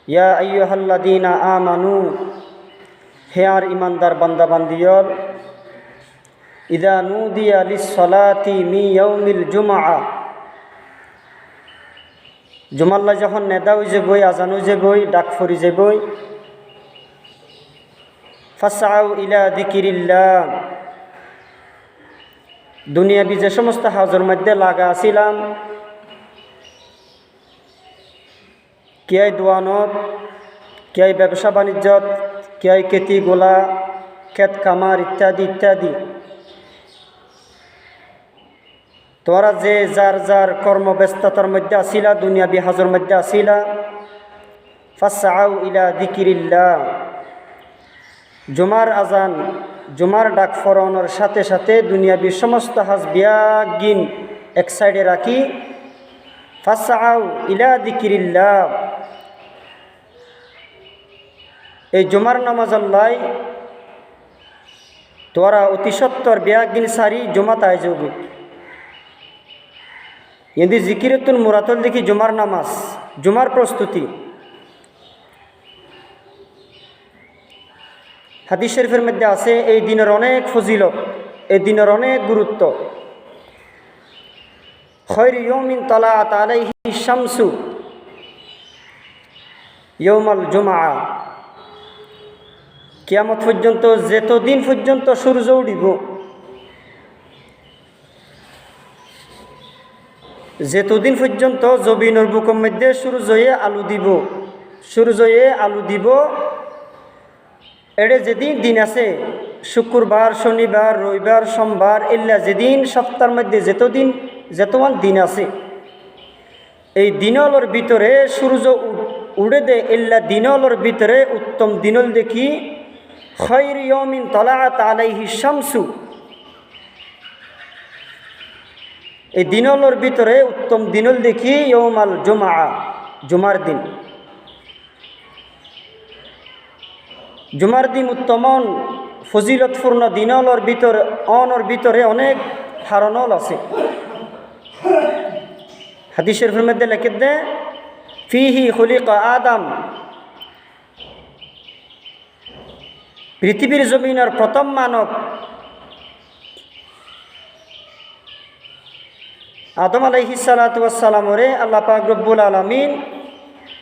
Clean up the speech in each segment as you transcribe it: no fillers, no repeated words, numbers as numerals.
ইয়া আইয়ুহাল্লাযীনা আমানু, হে আর ইমানদার বান্দা বান্দিয়ল, ইযা নুদিয়া লিস-সালাতি মিন ইয়াউমিল জুমআ, জুমাল্লা যখন নেদা হই যে বই, আজান হই যে বই, ডাক ফরি যে বই, ফাসআউ ইলা যিকিরিল্লাহ, দুনিয়াবি যে সমস্ত হাজর মধ্যে লাগা আছিলাম, কিয়াই দোয়ানত, কিয়াই ব্যবসা বাণিজ্যত, কিয়াই খেতি গোলা, ক্ষেত খামার ইত্যাদি ইত্যাদি, তোরা যে যার যার কর্মব্যস্ততার মধ্যে আসিলা, দুনিয়াবি হাজর মধ্যে আসিলা, ফাসআউ ইলা যিকিরিল্লাহ, জুমার আজান, জুমার ডাক ফরানোর সাথে সাথে দুনিয়াবি সমস্ত হাজ বিয়াগিন এক সাইডে রাখি, ফাসআউ ইলা যিকিরিল্লাহ, এই জুমার নামাজ আল্লাহ তোরা অতি সত্তর বিয়াগিন সারি জুমাত আয়োজবি। এদি জিকিরতুল মুরাতল দেখি জুমার নামাজ, জুমার প্রস্তুতি। হাদিস শরীফের মধ্যে আছে এই দিনের অনেক ফজিলত, এই দিনের অনেক গুরুত্ব। খায়রু ইয়াউমিন তালাআত আলাইহি শামসু ইয়াউমাল জুমআ, কিয়ামত পর্যন্ত যতদিন পর্যন্ত সূর্য উঠিব, যতদিন পর্যন্ত জমিনের বুকের মধ্যে সূর্যয়ে আলো দিব, সূর্যয়ে আলো দিব, এড়ে যেদিন দিন আছে, শুক্রবার, শনিবার, রবিবার, সোমবার, এল্লা যেদিন সপ্তাহের মধ্যে যেতমান দিন আছে, এই দিনলর ভিতরে সূর্য উড়ে দে, এল্লা দিনলর ভিতরে উত্তম দিনল দেখি খায়রু ইয়াউমিন তালাআত আলাইহি শামসু, এই দিনলর ভিতরে উত্তম দিনল দেখি ইয়াউমাল জুমআ, জুমার দিন। জুমার দিন উত্তমন ফজিলতপূর্ণ দিনলর ভিতরে ভিতরে অনেক হারনল আছে। হাদিস শরীফের মধ্যে লেখে দে ফিহি খুলিকা আদম, পৃথিবীর জমিনের প্রথম মানব আদম আলাইহিস সালাতু ওয়াস সালামরে আল্লাহ পাক রব্বুল আলামিন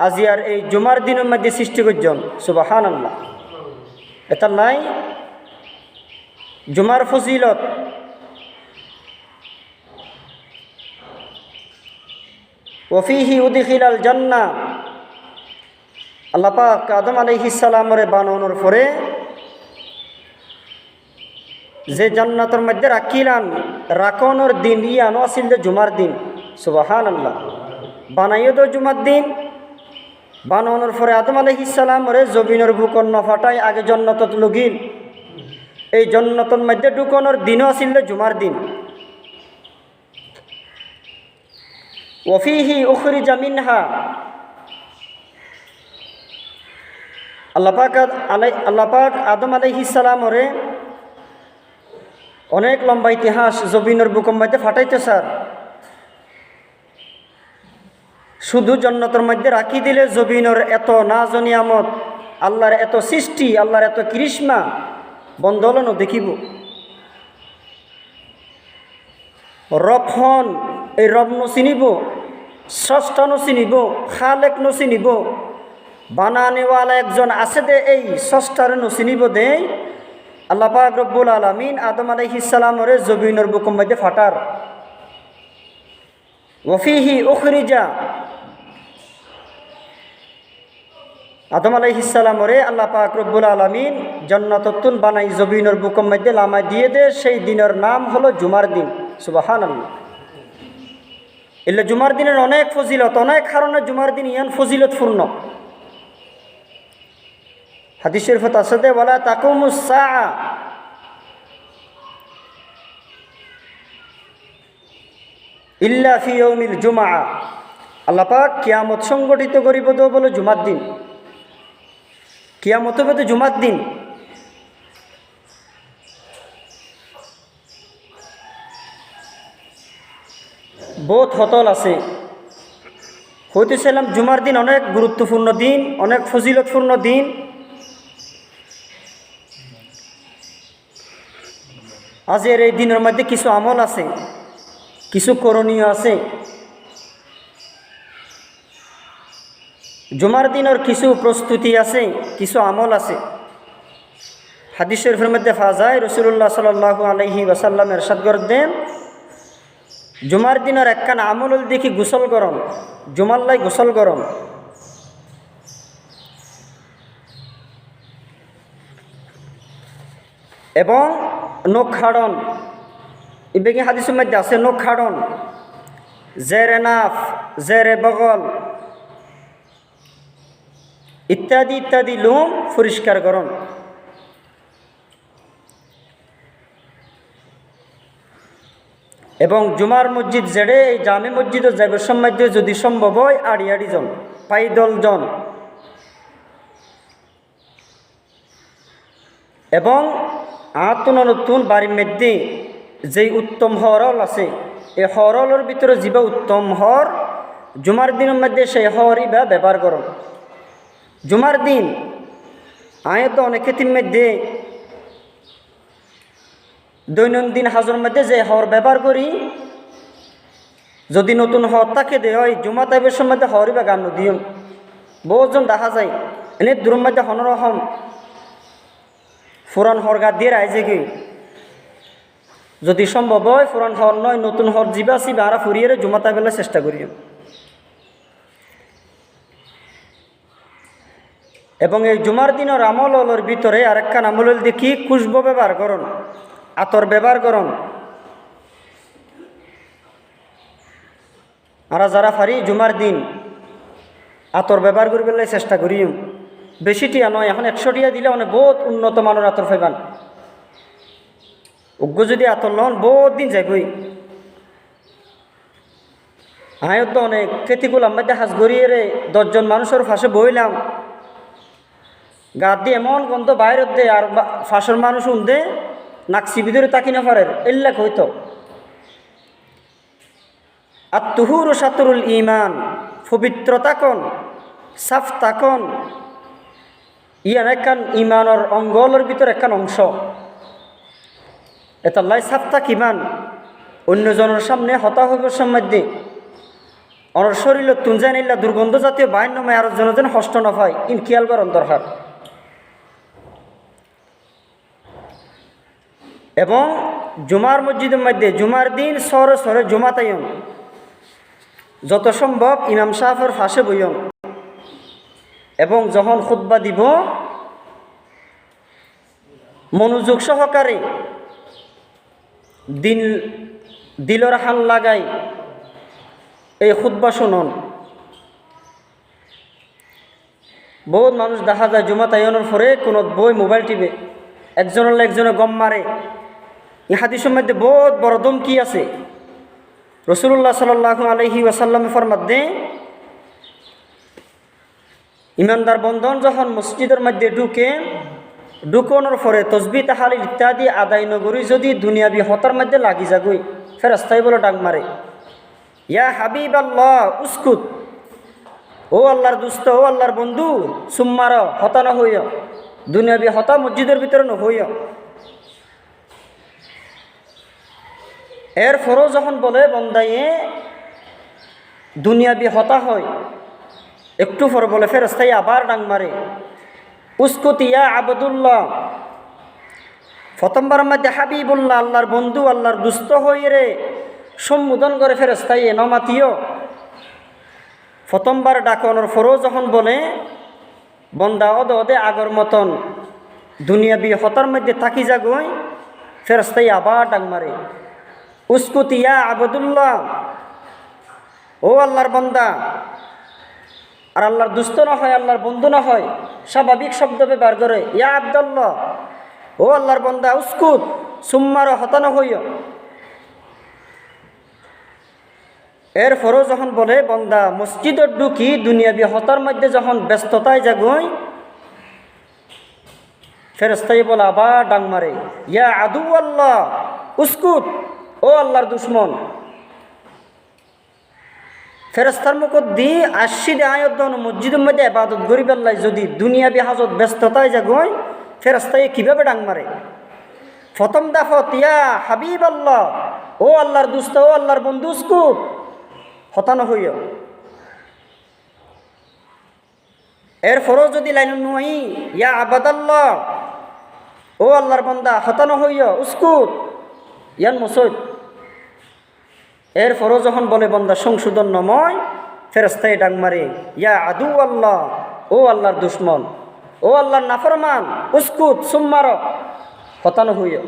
আজিয়ার এই জুমার দিনের মধ্যে সৃষ্টি করছেন। সুবহানাল্লাহ। এটা নাই জুমার ফজিলত। ওয়াফিহি উদখিলাল জান্নাহ, আল্লাহ পাক আদম আলাইহিস সালামরে বানানোর পরে যে জান্নাতের মধ্যে রাখনোর দিন ইয়ানো আসিল জুমার দিন। সুবহানাল্লাহ। বানাইও তো জুমার দিন, বানানোর পরে আদম আলাইহিস সালামরে জমিনের বুকন নফাটাই আগে জন্নতত লগিল, এই জন্নতর মধ্যে ঢুকানোর দিনও আসিল জুমার দিন। ওয়াফিহি উখরিজা মিনহা, আল্লাহ পাক আদম আলাইহিস সালামরে অনেক লম্বা ইতিহাস জমিনের বুকের মধ্যে ফাটাইতে স্যার, শুধু জন্নতের মধ্যে রাখি দিলে জমিনের এত নাজ নিয়ামত, আল্লাহর এত সৃষ্টি, আল্লাহর এত কৃষ্মা বন্দলনও দেখিব। রব হন, এই রব নচিনিব, স্রষ্টা নচিনিব, খালেক নচিনিব, বানানেওয়ালা একজন আছে দে, এই স্রষ্টারে নচিনিব দে। আল্লাহ পাক রব্বুল আলামিন আদম আলাইহিস সালামরে জমিনের বুকের মধ্যে ফাটার। ওয়াফিহি উখরিজা, আদম আলাইহিস সালামরে আল্লাহ পাক রব্বুল আলামিন জান্নাতুল বানাই জমিনের বুকের মধ্যে লামা দিয়ে দে, সেই দিনের নাম হলো জুমার দিন। সুবহানাল্লাহ। এলে জুমার দিনের অনেক ফজিলত, অনেক কারণে জুমার দিন ইয়ান ফজিলতপূর্ণ। হাদিস শরীফত আছে দে ওয়ালা তাকুমুস সাআ, ইল্লা ফি ইয়াউমিল জুমআ, আল্লাহ পাক কিয়ামত সংগঠিত করিব তো বলে জুমার দিন। কিয়ামত হবে তো জুমার দিন। বহুত হতল আছে, হইতেছিলাম জুমার দিন অনেক গুরুত্বপূর্ণ দিন, অনেক ফজিলতপূর্ণ দিন। আজের এই দিনের মধ্যে কিছু আমল আছে, কিছু করণীয় আছে। জুমার দিনের কিছু প্রস্তুতি আছে, কিছু আমল আছে। হাদিস শরীফের মধ্যে পাওয়া যায় রাসূলুল্লাহ সাল্লাল্লাহু আলাইহি ওয়াসাল্লাম ইরশাদ করতেন, জুমার দিনের একখান আমল হল দেখি গোসল গরম, জুমাল্লাই গোসল গরম। এবং নখ খাড়ন, ইবেগি হাদিসের মধ্যে আছে নখ খাড়ন, জেরে নাফ, জেরে বগল ইত্যাদি ইত্যাদি লোম পরিষ্কার করুন। এবং জুমার মসজিদ জেড়ে এই জামে মসজিদে যাইবার সময় যদি সম্ভব হয় আড়ি আড়ি জন, পাইদল জন। এবং নতুন নতুন বাড়ির মধ্যে যেই উত্তম হরল আছে, এই হরলের ভিতরে যা উত্তম হর জুমার দিনের মধ্যে সেই হরই বা ব্যবহার করো। জুমার দিন তো অনেক ক্ষেত্রের মধ্যে দৈনন্দিন হাজর মধ্যে যে হর ব্যবহার করি, যদি নতুন হর তাকে দে হয় জুমা তাইবের সময় হরই বা গান দিও। বহুজন দেখা যায় এনে দূরের মধ্যে হনরকম ফুরান হর গা দিয়ে রাইজে কি, যদি সম্ভব হয় ফুরান হর নয় নতুন হর জিবা আসি বা ফুরিয়ে জুমা তাইবেলার চেষ্টা করিও। এবং এই জুমার দিনের আমলের ভিতরে আরেকখান আমল দেখি খুশবু ব্যবহার করুন, আতর ব্যবহার করুন। আমরা যারা পারি জুমার দিন আতর ব্যবহার করবার চেষ্টা করি। বেশি টিয়া নয়, এখন 100 টিয়া দিলে অনেক বহুত উন্নত মানের আতর পাইবান। উগ্র যদি আতর লন বহুত দিন যাইবই। তো অনেক খেতিগুলো আমাদের হাজ গড়িয়ে 10 জন মানুষের ফাঁসে বইলাম, গাত দিয়ে এমন গন্ধ বাইরের দে, আর ফাঁসের মানুষ উন্দে নাকসি ভিতরে তাকি না পারে এল্লাক হইতো। আর তুহুর সাতরুল ইমান, পবিত্রতা কন সাফতা কন, ইয়ান একখান ইমানের অঙ্গলের ভিতর একখান অংশ। এতাল্লাই সাফতা কিমান অন্যজনের সামনে হতা হইবার সম্বন্ধে অনর শরীর তুঞ্জাই নিল্লা দুর্গন্ধ জাতীয় বাহিন্য নয় আর যেন হষ্ট না পায়, ইন খেয়াল করেন দরকার। এবং জুমার মসজিদের মধ্যে জুমার দিন সরে সরে জুমা তাইন, যত সম্ভব ইমাম সাহেবের ফাঁসে বইন। এবং যখন খুতবা দিব মনোযোগ সহকারে দিলর হান লাগাই এই খুতবা শুনুন। বহুত মানুষ দেখা যায় জুমা তাইনের পরে কোনো বই মোবাইল টিপে, একজনে গম মারে। এই হাদিসের মধ্যে বহুত বড় ধমকি আছে। রাসূলুল্লাহ সাল্লাল্লাহু আলাইহি ওয়াসাল্লাম ফরমাতে, ইমানদার বন্ধন যখন মসজিদের মধ্যে ঢুকানোর পরে তসবিহ তাহলিল ইত্যাদি আদায় নগরী যদি দুনিয়াবি হতার মধ্যে লাগি যাগুই, ফেরেশতাই বলে ডাক মারে, ইয়া হাবিব আল্লাহ উসকুত, ও আল্লাহর দুস্থ, ও আল্লাহর বন্ধু, সুম্মার হতা না হইয়, দুনিয়াবি হতা মসজিদের ভিতরে না হইয়। এর ফরও যখন বলে বন্দাইয়ে দুনিয়াবি হতা হয়, একটু পর বলে ফেরেশতাই আবার ডাক মারে, উসকুত ইয়া আবদুল্লাহ। প্রথমবার মধ্যে হাবিবুল্লাহ আল্লাহর বন্ধু আল্লাহর দুস্থ হয়ে রে সম্বোধন করে ফেরেশতাই নমাতিও। প্রথমবার ডাকানোর পরও যখন বলে বন্দা অদে আগর মতন দুনিয়াবি হতার মধ্যে থাকি যাগই, ফেরেশতাই আবার ডাক মারে, উসকুত ইয়া আবদুল্লাহ, ও আল্লাহর বন্দা। আর আল্লাহর দুস্থ না হয়, আল্লাহর বন্ধু না হয়, স্বাভাবিক শব্দ ব্যবহার করে, ইয়া আব্দুল্লাহ, ও আল্লাহর বন্দা, উসকুত সুম্মার হতানো হইয়। এরপরও যখন বলে বন্দা মসজিদের ঢুকি দুনিয়াবি হতার মধ্যে যখন ব্যস্ততায় যাগই, ফেরেশতাই বলে আবার ডাক মারে, ইয়া আদু আল্লাহ উসকুত, ও আল্লাহর দুশ্মন। ফেরেস্তার মুখত দি আশিদে আয়ত মসজিদের মধ্যে ইবাদত করি পেলাই যদি দুনিয়াবি হাজত ব্যস্ততায় যাগই ফেরেস্তায় কিভাবে ডাং মারে। প্রথম দাফত ইয়া হাবিব আল্লাহ, ও আল্লাহর দুস্ত, ও আল্লাহর বন্ধু স্কুপ হতানো হইও। এরপরও যদি লাইন নই ইয়া আবাদাল্লাহ, ও আল্লাহর বন্দা হতানো হইও উস্কুত ইয়ান মুসৈদ। এরপরও যখন বলে বন্দা সংশোধন নময় ফেরেস্তায় ডাক মারে ইয়া আদু আল্লাহ, ও আল্লাহর দুশ্মন, ও আল্লাহর নাফরমান উস্কুত সুম্মার হতানো হইও।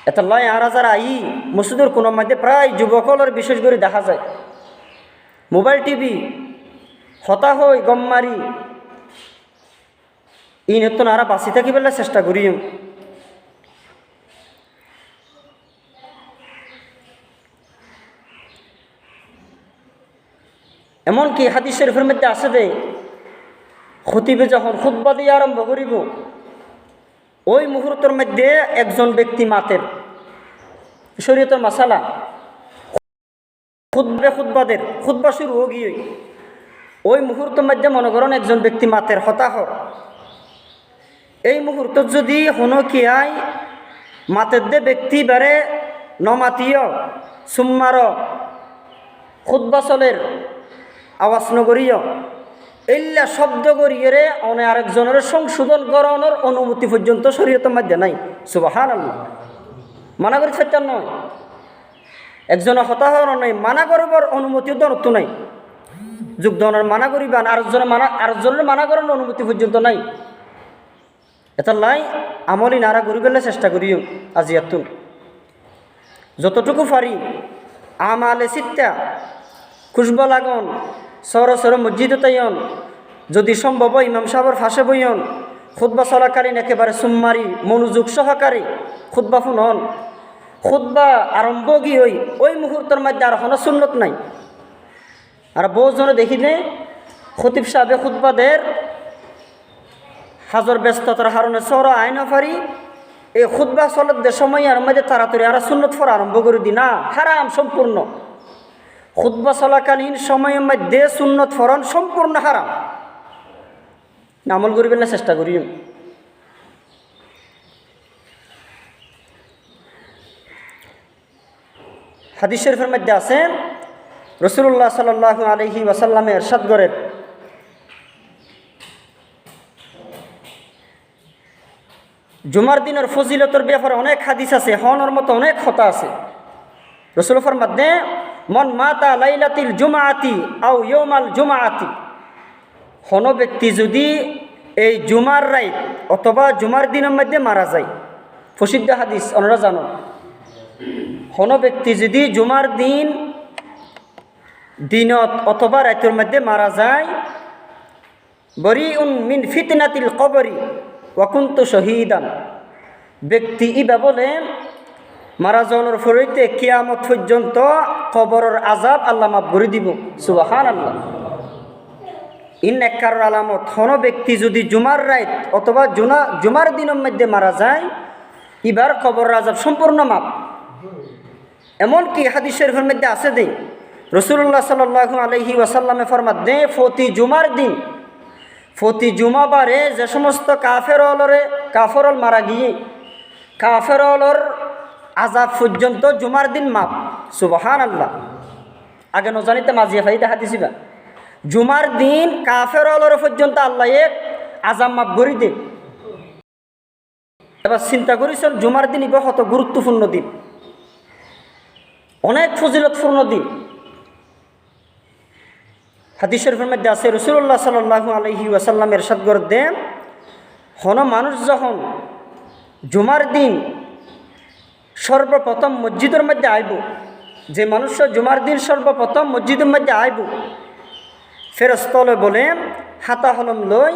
এটা লয় আর যারা আই মসজিদের কোনো মধ্যে প্রায় যুবকলের বিশেষ করে দেখা যায় মোবাইল টিভি হতা হই গম মারি ই নতুন আর বাঁচি থাকি পেলে চেষ্টা করিম। এমনকি হাদিস শরীফের মধ্যে আছে দে খতিবে যখন খুতবা দিয়ে আরম্ভ করিব ওই মুহূর্তের মধ্যে একজন ব্যক্তি মাতের শরীয়তের মাসালা খুতবাদের খুতবা শুরু হো গিয়ে ওই মুহূর্তের মধ্যে মনে করেন একজন ব্যক্তি মাতের হতাহর। এই মুহূর্ত যদি হনো কি আয় মাতের দে ব্যক্তি বেড়ে নমাতীয় সুম্মার খুতবা চলের আওয়াজ নগরীয় এইলা শব্দ করিয়ে অনে আরেকজনের সংশোধন করানোর অনুমতি পর্যন্ত শরীয়তের মধ্যে নাই। সুবহানাল্লাহ। মানা করি সত্যান নয়, একজনের হতাহর নাই, মানা করবার অনুমতিও দরত্ব নাই। যোগদানের মানা করিবান আরেকজনের মানা করানোর অনুমতি পর্যন্ত নাই। এটা লাই আমলি নারা করি পেলে চেষ্টা করিও আজিয়াতুন যতটুকু পারি আমালে চিত্তা খুশবা লাগন সর সর মসজিদ তাইন যদি সম্ভব ইমাম সাহেবের ফাঁসে বইন খুতবা চলাকালীন একেবারে সুম্মারি মনোযোগ সহকারে খুতবা শুনন। খুতবা আরম্ভ গি হই ওই মুহূর্তের মধ্যে আর কোনো সুন্নত নাই। আর বহুজনে দেখিলে খতিব সাহেবে খুতবাদের হাজর ব্যস্ততার হারণে সর আইন পারি এই খুতবা চলতে সময় আর মধ্যে তাড়াতাড়ি আর সুন্নত ফর আরম্ভ করে দি না, হারাম সম্পূর্ণ। খুতবা চলাকালীন সময়ের মধ্যে সুন্নত ফরন সম্পূর্ণ হারাম। আমল করিবেন না চেষ্টা করি। হাদিস শরীফের মধ্যে আছে রাসূলুল্লাহ সাল্লাল্লাহু আলাইহি ওয়াসাল্লামে ইরশাদ করেন জুমার দিনের ফজিলতের ব্যাপারে অনেক হাদিস আছে, হনের মতো অনেক কথা আছে। রাসূল ফরমাতে মন মাতা লাইলাতিল জুমাআতি আও ইয়াউমাল জুমাআতি, হন ব্যক্তি যদি এই জুমার রাত অথবা জুমার দিনের মধ্যে মারা যায়, প্রসিদ্ধ হাদিস ওনারা জানো, হন ব্যক্তি যদি জুমার দিনত অথবা রাতের মধ্যে মারা যায় বরিউন মিন ফিতনাতিল কবরি ওয়া কুনতু শহীদান, ব্যক্তি ইবা বলে মারা যাওয়ার ফরিতে কিয়ামত পর্যন্ত কবরের আযাব আল্লাহ মাফ করে দিব। সুবহানাল্লাহ। ইন নেককার আলামত হন ব্যক্তি যদি জুমার রাত অথবা জুমার দিনের মধ্যে মারা যায় ইবার কবরের আযাব সম্পূর্ণ মাফ। এমনকি হাদিস শরীফের মধ্যে আছে দে রাসূলুল্লাহ সাল্লাল্লাহু আলাইহি ওয়াসাল্লামে ফরমাত দে প্রতি জুমার দিন প্রতি জুমাবারে যে সমস্ত কাফেরল মারা গিয়ে কাফেরলর আযাব পর্যন্ত জুমার দিন মাপ। সুবহানাল্লাহ। আগে নজানিতে মাজিয়া ফাইদা হাদিসিবা জুমার দিন কাফেরলর পর্যন্ত আল্লাহ এক আযাব মাপ করে দে। এবার চিন্তা করিছেন জুমার দিন ইবা কত গুরুত্বপূর্ণ দিন, অনেক ফজিলতপূর্ণ দিন। হাদিস শরীফের মধ্যে আছে রাসূলুল্লাহ সাল্লাল্লাহু আলাইহি ওয়াসাল্লাম ইরশাদ করে দেন হন মানুষ যখন জুমার দিন সর্বপ্রথম মসজিদের মধ্যে আইব, যে মানুষ জুমার দিন সর্বপ্রথম মসজিদের মধ্যে আইব ফেরেশতালে বলে হাতা হলম লই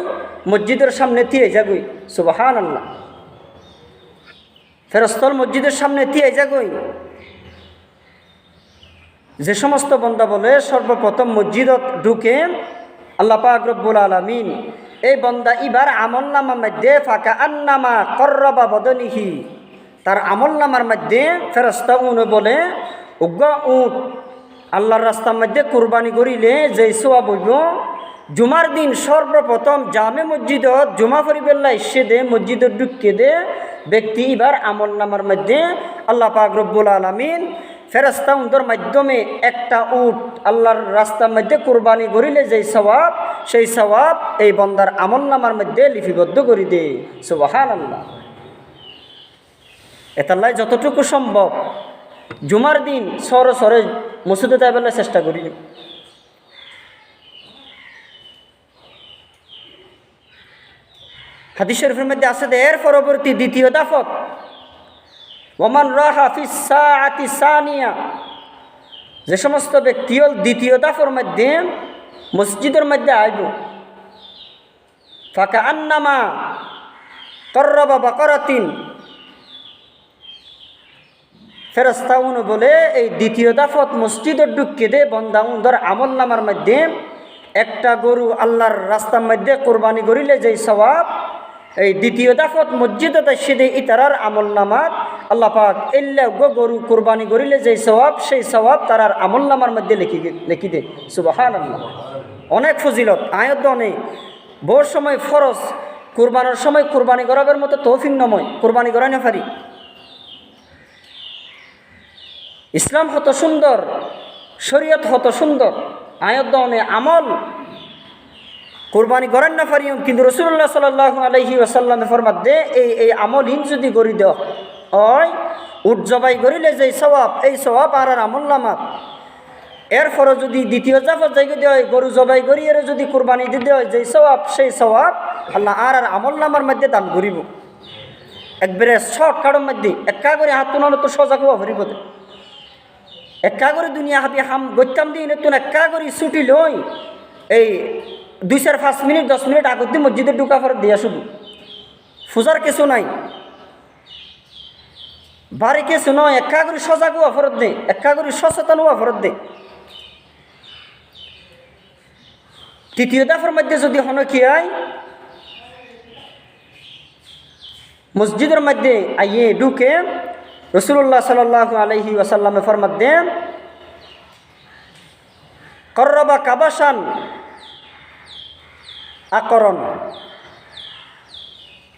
মসজিদের সামনে দিয়ে যাগই। সুবহানাল্লাহ। ফেরেশতাল মসজিদের সামনে দিয়ে যাগই। যে সমস্ত বন্দা বলে সর্বপ্রথম মসজিদত ঢুকে আল্লাহ পাক রব্বুল আলামিন এই বন্দা ইবার আমলনামার মধ্যে ফাকা আন্নামা কররাবা বদনিহি, তার আমলনামার মধ্যে ফেরেশতা বলে উগ্র উট আল্লাহর রাস্তার মধ্যে কুরবানি করিলে যেই সওয়াব হইব, জুমার দিন সর্বপ্রথম জামে মসজিদত জুমা পরিবেল্লা এসে দে মসজিদত ঢুকিয়ে দে ব্যক্তি এবার আমল নামার মধ্যে আল্লাহ পাক রব্বুল আলামিন ফেরেশতা উনদের মাধ্যমে একটা উট আল্লাহর রাস্তার মধ্যে কুরবানি করিলে যেই সওয়াব, সেই সওয়াব এই বন্দার আমল নামার মধ্যে লিপিবদ্ধ করে দে। সুবহানাল্লাহ। এতাল্লাই যতটুকু সম্ভব জুমার দিন সরে সরে মসজিদে যাইবার চেষ্টা করি। হাদিস শরীফের মধ্যে আছে এর পরবর্তী দ্বিতীয় দাফত ওমান রাহা ফিস সাআতি সানিয়া, যে সমস্ত ব্যক্তি দ্বিতীয় দাফর মধ্যে মসজিদের মধ্যে আইব, ফাকা আন্নামা কররাবা বাকারাতিন, ফেরেশতাউন বলে এই দ্বিতীয় দাফত মসজিদের ঢুকিয়ে দে বন্দাউনদের আমল নামার মধ্যে একটা গরু আল্লাহর রাস্তার মধ্যে কোরবানি করিলে যেই সওয়াব, এই দ্বিতীয় দাফত মসজিদত এসে দে ইতারার আমল নামাত আল্লাহ পাক এল্লা গরু কোরবানি করিলে যেই সওয়াব, সেই সওয়াব তারার আমল নামার মধ্যে লিখি দে। সুবহানাল্লাহ। অনেক ফজিলত আয়াত অনেক বহু সময় ফরজ কোরবানোর সময় কোরবানি করাবার মতো তৌফিক নময় কোরবানি করাই না পারি। ইসলাম হত সুন্দর, শরীয়ত হত সুন্দর, আয়াত অনেক আমল কোরবানি করেন না পারি, কিন্তু রাসূলুল্লাহ সাল্লাল্লাহু আলাইহি ওয়াসাল্লামে ফরমাত দে এই আমল হিন যদি করি দেওয়া হয়, উট জবাই করিলে যেই সওয়াব, এই সওয়াব আর আমল নামাত। এরপরে যদি দ্বিতীয় জাফর জায়গা দেওয়া হয়, গরু জবাই করি এর যদি কোরবানি দিতে হয় যেই সওয়াব, সেই সওয়াব আল্লাহ আর আমল নামার মধ্যে দান করিব। একবারে শর্টকাটের মধ্যে একা করে হাত তুলানো তো সজাগ হওয়া ভরিব, একা করে দুনিয়া হাবি হাম গত্যাম দিয়ে নতুন একা করে ছুটি লই এই 2-5 মিনিট 10 মিনিট আগত দিয়ে মসজিদে ঢুকা ফেরত দিয়া শুধু ফুজার কিছু নাই, বাড়ি কিছু নয়, একা করে সজাগ হওয়া ফেরত দে, একা করে সচেতন হওয়া ফেরত দে। তৃতীয় দাফের মধ্যে যদি হন কি হয়, মসজিদের মধ্যে আইয়ে ঢুকে রাসূলুল্লাহ সাল্লাল্লাহু আলাইহি ওয়াসাল্লামে ফরমাত দেন কররাবা কাবাসান আকরণ,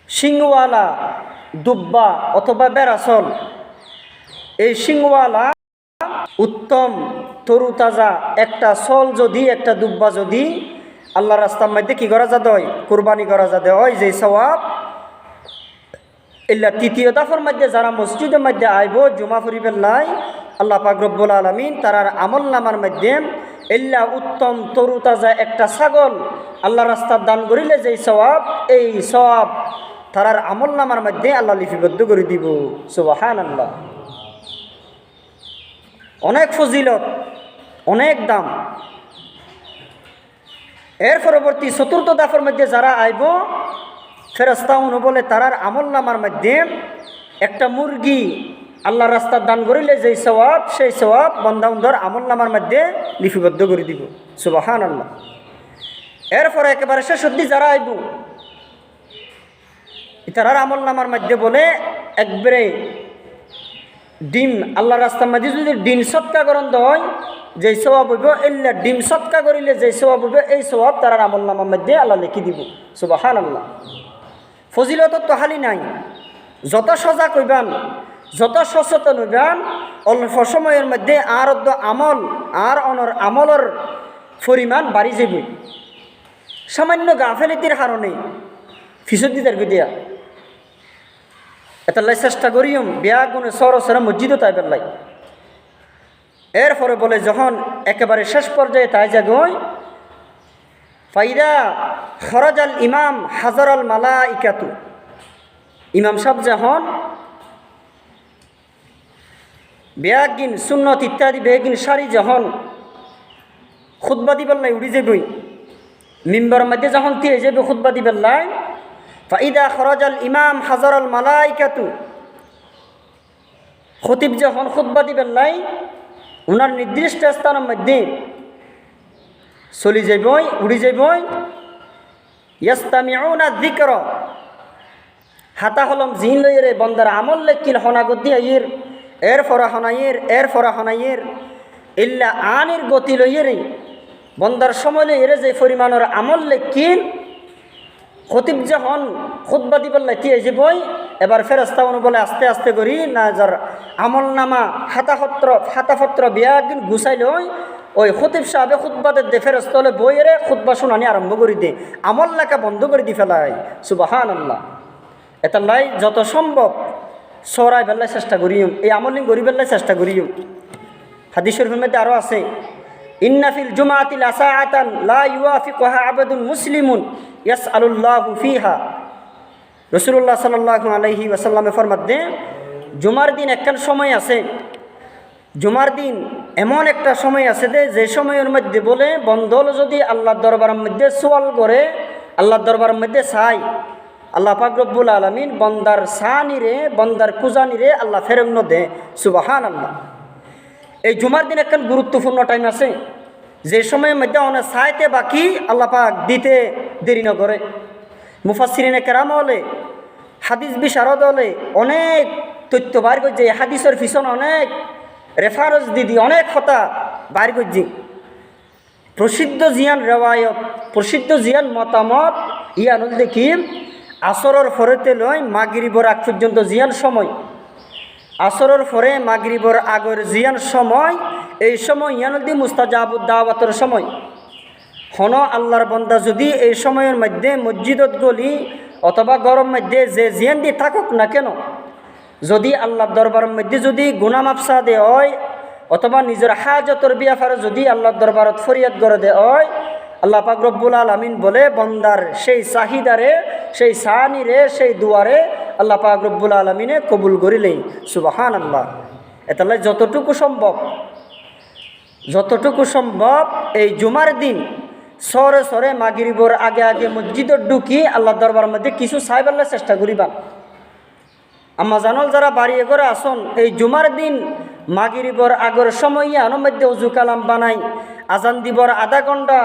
সিংওয়ালা দুব্বা অথবা বেড়াচল, এই সিংওয়ালা উত্তম তরুতাজা একটা চল যদি একটা দুব্বা যদি আল্লাহ রাস্তার মধ্যে কি করা যা দেয় কোরবানি করা যা দেয় যে সওয়াব, ইল্লা তৃতীয় দাফের মধ্যে যারা মসজিদের মধ্যে আইব জুমা পড়িবেন নাই, আল্লাহ পাক রব্বুল আলামিন তারার আমল নামার মধ্যে ইল্লা উত্তম তরুতাজা একটা ছাগল আল্লাহ রাস্তার দান করিলে যেই সওয়াব, এই সওয়াব তারার আমল নামার মধ্যে আল্লাহ লিপিবদ্ধ করে দিব। সুবহানাল্লাহ। অনেক ফজিলত, অনেক দাম। এর পরবর্তী চতুর্থ দাফের মধ্যে যারা আইব, ফেরেশতাউন বলে তারার আমল নামার মধ্যে একটা মুরগি আল্লাহ রাস্তার দান করিলে যেই সওয়াব, সেই সওয়াব বান্দাউনদের আমল নামার মধ্যে লিপিবদ্ধ করে দিব। সুবহানাল্লাহ। এরপরে একেবারে শেষ অবধি যারা আইব, তারার আমল নামার মধ্যে বলে একবারে ডিম আল্লাহ রাস্তার মধ্যে যদি ডিম সৎকা করণ হয় যেই সওয়াব হইব, এল্লা ডিম সৎকা করিলে যেই সওয়াব হইব, এই সওয়াব তারার আমল নামার মধ্যে আল্লাহ লিখি দিব। সুবহানাল্লাহ। ফজিলত তো হালি নাই, যত সজাগ হইবান, যত সচেতন হইবান, অল্প সময়ের মধ্যে আর আমল আর অনর আমলের পরিমাণ বাড়ি যাবে। সামান্য গাফেলিতির কারণে ফিসদ দিতে দিয়া এটা চেষ্টা করিম বিয়া গুণে সরসরে মসজিদও তাই বেলাই। এরপরে বলে যখন একেবারে শেষ পর্যায়ে তাই যাগই ফাইদা খরাজাল ইমাম হাজারাল মালাইকাতু, ইমাম সাহেব যখন বেয়াগিন সুন্নত ইত্যাদি বেয়াগিন সারি যখন খুতবা দিবেলাই উড়ি যাবই, মিম্বরের মধ্যে যখন তিয়ে যাবে খুতবা দিবেলাই, ফাইদা খরাজাল ইমাম হাজারাল মালাইকাতু, খতিব যখন খুতবা দিবেলাই ওনার নির্দিষ্ট স্থানের মধ্যে চলি যাবই উড়ি যাবই, ইয়াস্তামিউনা যিকর, হাতা হলম জিন লইরে বন্দার আমল লেখিল হনাগত দিয়ে এর ফরা হনাইয়ের ইল্লা আনির গতি লইয়েরই বন্দার সময় লইয়েরে যে পরিমাণের আমল লেখিন খতিব যখন খুতবা দিবার লাইতি এই যে বই এবার ফেরেস্তা অনু বলে আস্তে আস্তে করি না যার আমল নামা খাতাপত্র বিয়া একদিন গুছাই লই ওই খতিব সাহেবে খুতবাদের দে ফেরেস্তা হলে বইয়েরে খুতবা শুনানি আরম্ভ করে দে আমল লেখা বন্ধ করে দি ফেলাই সুবহানাল্লাহ। এটা লাই যত সম্ভব সরাই ফেললাই চেষ্টা করিম এই আমলিং গরি ফেললাই চেষ্টা করিম। হাদিস শরীফের মধ্যে আরও আছে ইন্নাফিল জুমাতিল আসাআতান লা ইউয়াফিকুহা আবাদুন মুসলিমুন ইয়াসআলুল্লাহু ফিহা। রাসূলুল্লাহ সাল্লাল্লাহু আলাইহি ওয়াসাল্লামে ফরমাত দেন জুমার দিন একখান সময় আছে, জুমার দিন এমন একটা সময় আছে যে সময়ের মধ্যে বলে বন্ধল যদি আল্লাহর দরবারের মধ্যে সোয়াল করে আল্লাহর দরবারের মধ্যে চাই আল্লাহ পাক রব্বুল আলামিন বন্দার সানিরে বন্দার কুজানিরে আল্লাহ ফেরগ্ন দে সুবহানাল্লাহ। এই জুমার দিন একখান গুরুত্বপূর্ণ টাইম আছে যে সময়ের মধ্যে অনেক চাইতে বাকি আল্লাহ পাক দিতে দেরি না করে। মুফাসসিরিনে কেরাম হলে হাদিস বিশারদ হলে অনেক তথ্য বার করছে হাদিসের পিছনে অনেক রেফারেন্স দিদি অনেক কথা বার করছি। প্রসিদ্ধ জিয়ান রেওয়ায়ত প্রসিদ্ধ জিয়ান মতামত ইয়ান দেখি আসরের ফরেতে লয় মাগরিবর আগ পর্যন্ত জিয়ান সময় আসরের পরে মাগরিবর আগর জিয়ান সময় এই সময় ইয়ানদি মুস্তাজাবুদ দাওয়াতের সময় হন আল্লাহর বন্দা যদি এই সময়ের মধ্যে মসজিদত গলি অথবা গরম মধ্যে যে জিয়ান দিয়ে থাকুক না কেন যদি আল্লাহর দরবারের মধ্যে যদি গুনাহ মাফসা দে হয় অথবা নিজের হাজতর বিয়াফারে যদি আল্লাহর দরবারত ফরিয়াদ করে দে হয় আল্লাহ পাক রব্বুল আলামিন বলে বন্দার সেই চাহিদারে সেই সানিরে সেই দুয়ারে আল্লাহ পাক রব্বুল আলামিনে কবুল করিলেই সুবহানাল্লাহ। এতালে যতটুকু সম্ভব এই জুমার দিন সরে সরে মাগরিবর আগে আগে মসজিদত ঢুকি আল্লাহর দরবারের মধ্যে কিছু চাইবার চেষ্টা করিবা। আম্মা জানল যারা বাড়িয়ে করে আসন এই জুমার দিন মাগরিবর আগর সময় আনোর মধ্যে উজু কালাম বানাই আজান দিবর আধা ঘন্টা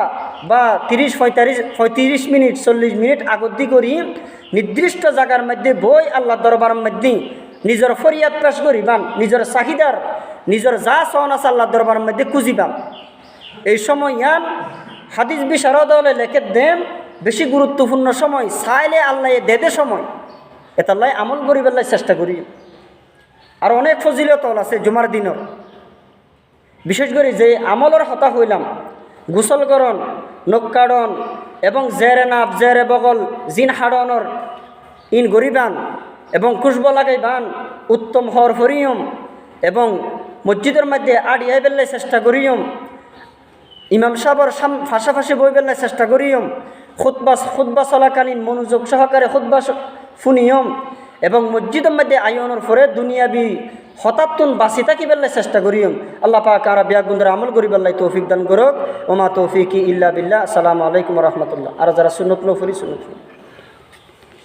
বা 35 মিনিট 40 মিনিট আগতি করি নির্দিষ্ট জায়গার মধ্যে বই আল্লাহ দরবারের মধ্যে নিজের ফরিয়াদ পেশ করিবান নিজের চাহিদার নিজের যা চাওন আছে আল্লাহ দরবারের মধ্যে খুঁজিবান। এই সময় ইয়ান হাদিস বিশারদ হলে লেখে দেন বেশি গুরুত্বপূর্ণ সময় চাইলে আল্লাহ দেদে সময় এতাল্লাই আমল করিবার চেষ্টা করি। আর অনেক ফজিলত আছে জুমার দিনের বিশেষ করে যে আমলের হতা হইলাম গোসলকরণ নক্কাডন এবং জেরে নাপ জেরে বগল জিন হাডনর ইন গরিবান এবং খুশব লাগাইবান উত্তম হর ফরিয়ম এবং মসজিদের মধ্যে আড়িয়াই বেললে চেষ্টা করিয়ম ইমাম সাহর ফাঁসাফাঁসি বই বেললে চেষ্টা করিয়ম খুতবা চলাকালীন মনোযোগ সহকারে খুতবা ফুনিয়ম এবং মসজিদের মধ্যে আয়নের পরে দুনিয়াবি হঠাৎতুন বাঁচি থাকি বেললে চেষ্টা করিম। আল্লাহ পাক আর বিয়াগুন্দরে আমল করি বেল্লাই তৌফিক দান করুক। ওমা তৌফিকি ইল্লা বিল্লাহ। আসসালামু আলাইকুম রহমতুল্লাহ। আর যারা সুন্নত নফরি সুন্নত